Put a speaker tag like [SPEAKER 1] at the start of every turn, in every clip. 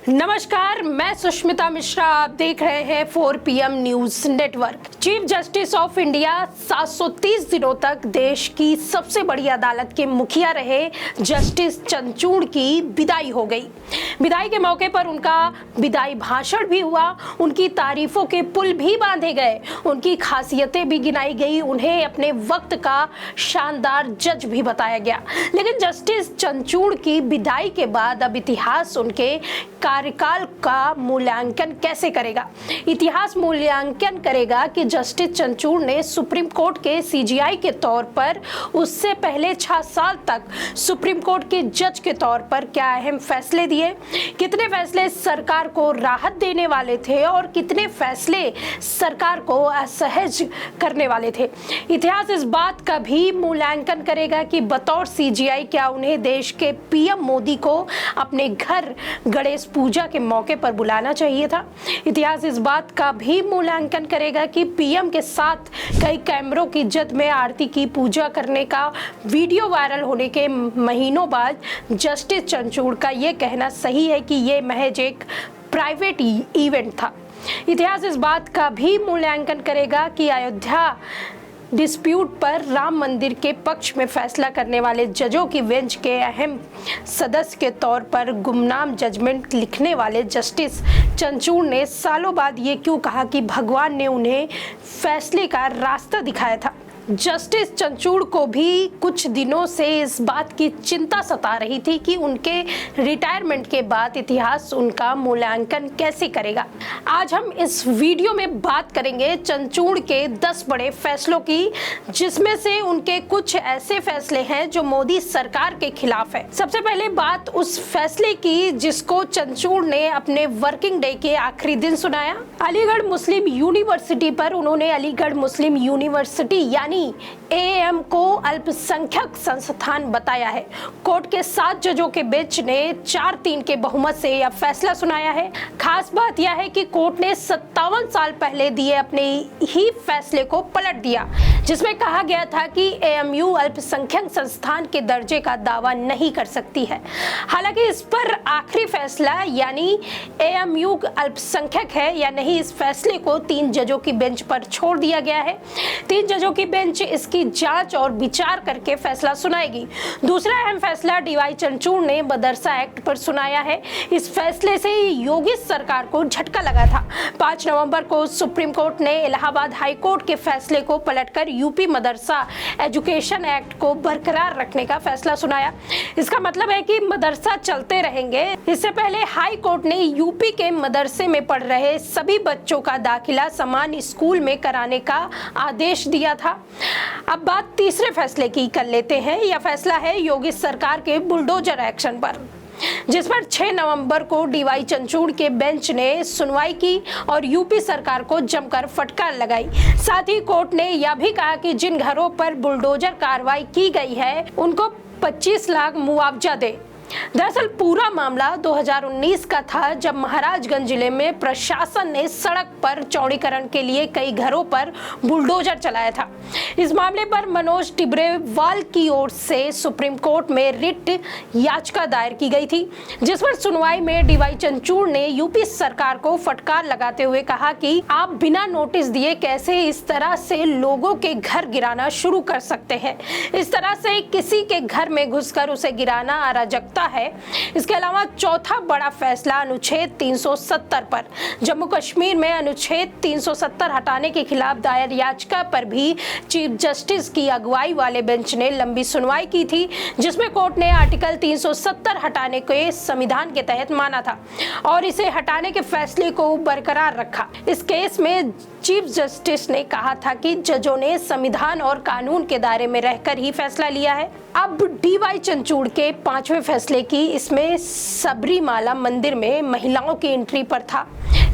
[SPEAKER 1] नमस्कार, मैं सुष्मिता मिश्रा। आप देख रहे हैं 4 PM news network. Chief justice of India 730 दिनों तक देश की सबसे बड़ी अदालत के मुखिया रहे जस्टिस चंद्रचूड़ की विदाई हो गई। विदाई के मौके पर उनका विदाई भाषण भी हुआ, उनकी तारीफों के पुल भी बांधे गए, उनकी खासियतें भी गिनाई गई, उन्हें अपने वक्त का शानदार जज भी बताया गया। लेकिन जस्टिस चंद्रचूड़ की विदाई के बाद अब इतिहास उनके कार्यकाल का मूल्यांकन कैसे करेगा। इतिहास मूल्यांकन करेगा कि जस्टिस चंद्रचूड़ ने सुप्रीम कोर्ट के CJI के तौर पर उससे पहले 6 साल तक सुप्रीम कोर्ट के जज के तौर पर क्या अहम फैसले दिए, कितने फैसले सरकार को राहत देने वाले थे और कितने फैसले सरकार को असहज करने वाले थे। इतिहास इस बात का भी मूल्यांकन करेगा कि बतौर CJI क्या उन्हें देश के PM मोदी को अपने घर गणेश पूजा के मौके पर बुलाना चाहिए था। इतिहास इस बात का भी मूल्यांकन करेगा कि PM के साथ कई कैमरों की जद में आरती की पूजा करने का वीडियो वायरल होने के महीनों बाद जस्टिस चंद्रचूड़ का ये कहना सही है कि ये महज एक प्राइवेट इवेंट था। इतिहास इस बात का भी मूल्यांकन करेगा कि अयोध्या डिस्प्यूट पर राम मंदिर के पक्ष में फैसला करने वाले जजों की बेंच के अहम सदस्य के तौर पर गुमनाम जजमेंट लिखने वाले जस्टिस चंद्रचूड़ ने सालों बाद ये क्यों कहा कि भगवान ने उन्हें फैसले का रास्ता दिखाया था। जस्टिस चंद्रचूड़ को भी कुछ दिनों से इस बात की चिंता सता रही थी कि उनके रिटायरमेंट के बाद इतिहास उनका मूल्यांकन कैसे करेगा। आज हम इस वीडियो में बात करेंगे चंद्रचूड़ के 10 बड़े फैसलों की, जिसमें से उनके कुछ ऐसे फैसले हैं जो मोदी सरकार के खिलाफ है। सबसे पहले बात उस फैसले की जिसको चंद्रचूड़ ने अपने वर्किंग डे के आखिरी दिन सुनाया। अलीगढ़ मुस्लिम यूनिवर्सिटी पर उन्होंने अलीगढ़ मुस्लिम यूनिवर्सिटी यानी AM को अल्पसंख्यक संस्थान बताया है। कोर्ट के 7 जजों के बेंच ने 4-3 के बहुमत से यह फैसला सुनाया है। खास बात यह है कि कोर्ट ने 57 साल पहले दिए अपने ही फैसले को पलट दिया, जिसमें कहा गया था कि AMU अल्पसंख्यक संस्थान के दर्जे का दावा नहीं कर सकती है। हालांकि इस पर आखिरी फैसला यानी AMU अल्पसंख्यक है या नहीं, इस फैसले को 3 जजों की बेंच पर छोड़ दिया गया है। 3 जजों की बेंच इसकी जांच और विचार करके फैसला सुनाएगी। दूसरा अहम फैसला DY चंद्रचूड़ ने मदरसा एक्ट पर सुनाया है। इस फैसले से योगी सरकार को झटका लगा था। 5 नवंबर को सुप्रीम कोर्ट ने इलाहाबाद हाई कोर्ट के फैसले को पलटकर UP मदरसा एजुकेशन एक्ट को बरकरार रखने का फैसला सुनाया। इसका मतलब है कि मदरसा चलते रहेंगे। इससे पहले हाई कोर्ट ने UP के मदरसे में पढ़ रहे सभी बच्चों का दाखिला समान स्कूल में कराने का आदेश दिया था। अब बात तीसरे फैसले की कर लेते हैं। यह फैसला है योगी सरकार के बुलडोजर एक्शन पर, जिस पर 6 नवंबर को DY चंद्रचूड़ के बेंच ने सुनवाई की और UP सरकार को जमकर फटकार लगाई। साथ ही कोर्ट ने यह भी कहा कि जिन घरों पर बुलडोजर कार्रवाई की गई है उनको 25 लाख मुआवजा दे। दरअसल पूरा मामला 2019 का था, जब महाराजगंज जिले में प्रशासन ने सड़क पर चौड़ीकरण के लिए कई घरों पर बुलडोजर चलाया था। इस मामले पर मनोज टिब्रेवाल की ओर से सुप्रीम कोर्ट में रिट याचिका दायर की गई थी, जिस पर सुनवाई में DY चंद्रचूड़ ने UP सरकार को फटकार लगाते हुए कहा कि आप बिना नोटिस दिए कैसे इस तरह से लोगों के घर गिराना शुरू कर सकते हैं। इस तरह से किसी के घर में घुसकर उसे गिराना अराजकता है। इसके अलावा चौथा बड़ा फैसला अनुच्छेद 370 पर, जम्मू कश्मीर में अनुच्छेद 370 हटाने के खिलाफ दायर याचिका पर भी चीफ जस्टिस की अगुवाई वाले बेंच ने लंबी सुनवाई की थी, जिसमें कोर्ट ने आर्टिकल 370 हटाने के संविधान के तहत माना था और इसे हटाने के फैसले को बरकरार रखा। इस केस में चीफ जस्टिस ने कहा था कि जजों ने संविधान और कानून के दायरे में रहकर ही फैसला लिया है। अब DY चंद्रचूड़ के 5वें फैसले की, इसमें सबरीमाला मंदिर में महिलाओं की एंट्री पर था।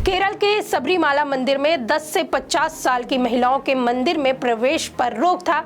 [SPEAKER 1] केरल के सबरीमाला मंदिर में 10 से 50 साल की महिलाओं के मंदिर में प्रवेश पर रोक था।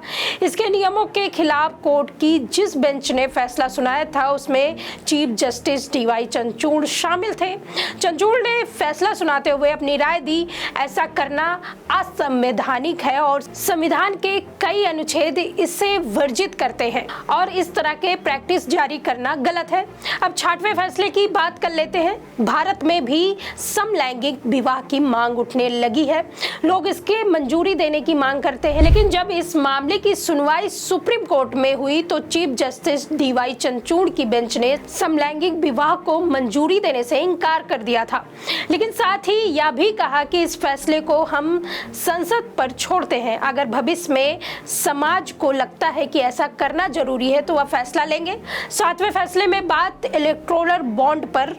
[SPEAKER 1] इसके नियमों के खिलाफ कोर्ट की जिस बेंच ने फैसला सुनाया था उसमें चीफ जस्टिस डीवाई चंद्रचूड़ शामिल थे। चंद्रचूड़ ने फैसला सुनाते हुए अपनी राय दी, ऐसा करना असंवैधानिक है और संविधान के कई अनुच्छेद इससे वर्जित करते हैं और इस तरह के प्रैक्टिस जारी करना गलत है। अब 6वें फैसले की बात कर लेते हैं। भारत में भी समलैंगिक विवाह की मांग उठने लगी है। लोग इसके मंजूरी देने की मांग करते हैं, लेकिन जब इस मामले की सुनवाई सुप्रीम कोर्ट में हुई तो चीफ जस्टिस डीवाई चंद्रचूड़ की बेंच ने समलैंगिक विवाह को मंजूरी देने से इनकार कर दिया था, लेकिन साथ ही यह भी कहा कि इस फैसले को हम संसद पर छोड़ते हैं। अगर भविष्य में समाज को लगता है कि ऐसा करना जरूरी है तो वह फैसला लेंगे। 7वें फैसले में बात इलेक्टोरल बॉन्ड पर।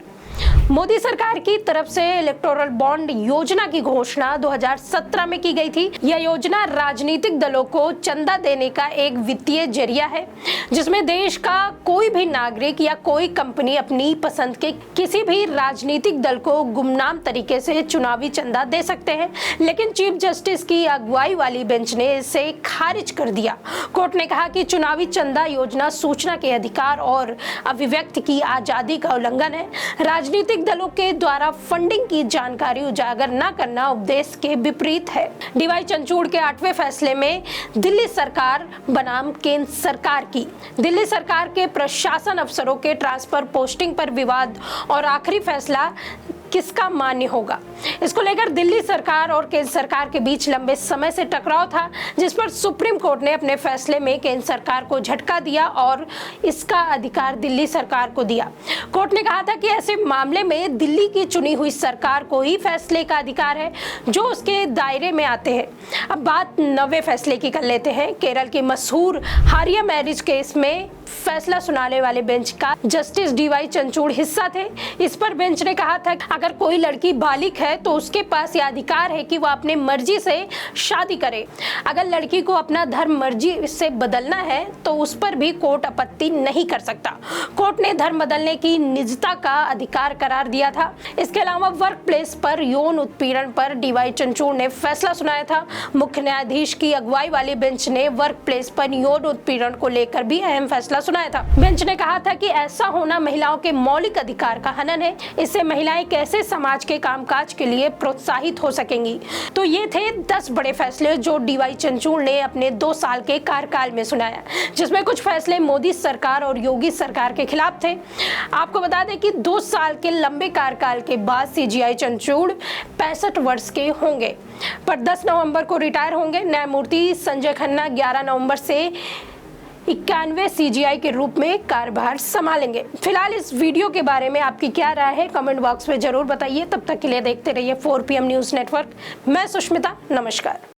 [SPEAKER 1] मोदी सरकार की तरफ से इलेक्टोरल बॉन्ड योजना की घोषणा 2017 में की गई थी। यह योजना राजनीतिक दलों को चंदा देने का एक वित्तीय जरिया है, जिसमें देश का कोई भी नागरिक या कोई कंपनी अपनी पसंद के किसी भी राजनीतिक दल को गुमनाम तरीके से चुनावी चंदा दे सकते हैं। लेकिन चीफ जस्टिस की अगुवाई वाली बेंच ने इसे खारिज कर दिया। कोर्ट ने कहा कि चुनावी चंदा योजना सूचना के अधिकार और अभिव्यक्ति की आजादी का उल्लंघन है। राजनीतिक दलों के द्वारा फंडिंग की जानकारी उजागर न करना उपदेश के विपरीत है। डीवाई चंद्रचूड़ के 8वें फैसले में दिल्ली सरकार बनाम केंद्र सरकार की। दिल्ली सरकार के प्रशासन अफसरों के ट्रांसफर पोस्टिंग पर विवाद और आखिरी फैसला किसका मान्य होगा, इसको लेकर दिल्ली सरकार और केंद्र सरकार के बीच लंबे समय से टकराव था, जिस पर सुप्रीम कोर्ट ने अपने फैसले में केंद्र सरकार को झटका दिया और इसका अधिकार दिल्ली सरकार को दिया। कोर्ट ने कहा था कि ऐसे मामले में दिल्ली की चुनी हुई सरकार को ही फैसले का अधिकार है जो उसके दायरे में आते हैं। अब बात 9वें फैसले की कर लेते हैं। केरल की मशहूर हारिया मैरिज केस में फैसला सुनाने वाले बेंच का जस्टिस डीवाई चंद्रचूड़ हिस्सा थे। इस पर बेंच ने कहा था कि अगर कोई लड़की बालिग है तो उसके पास यह अधिकार है कि वह अपने मर्जी से शादी करे। अगर लड़की को अपना धर्म मर्जी से बदलना है तो उस पर भी कोर्ट आपत्ति नहीं कर सकता। कोर्ट ने धर्म बदलने की निजता का अधिकार करार दिया था। इसके अलावा वर्क प्लेस पर यौन उत्पीड़न पर डीवाई चंद्रचूड़ ने फैसला सुनाया था। मुख्य न्यायाधीश की अगुवाई वाली बेंच ने वर्क प्लेस पर यौन उत्पीड़न को लेकर भी अहम फैसला सुनाया था। बेंच ने कहा था कि ऐसा होना महिलाओं के मौलिक अधिकार का हनन है। इससे महिलाएं कैसे समाज के कामकाज के लिए प्रोत्साहित हो सकेंगी। तो ये थे 10 बड़े फैसले जो डीवाई चंद्रचूड़ ने अपने 2 साल के कार्यकाल में सुनाया, जिसमें कुछ फैसले मोदी सरकार और योगी सरकार के खिलाफ थे। आपको बता दें कि 2 साल के लंबे कार्यकाल के बाद सीजीआई चंद्रचूड़ 65 वर्ष के होंगे, पर 10 नवंबर को रिटायर होंगे। न्यायमूर्ति संजय खन्ना 11 नवंबर से 91वें सीजीआई के रूप में कार्यभार संभालेंगे। फिलहाल इस वीडियो के बारे में आपकी क्या राय है, कमेंट बॉक्स में जरूर बताइए। तब तक के लिए देखते रहिए 4PM न्यूज़ नेटवर्क। मैं सुष्मिता, नमस्कार।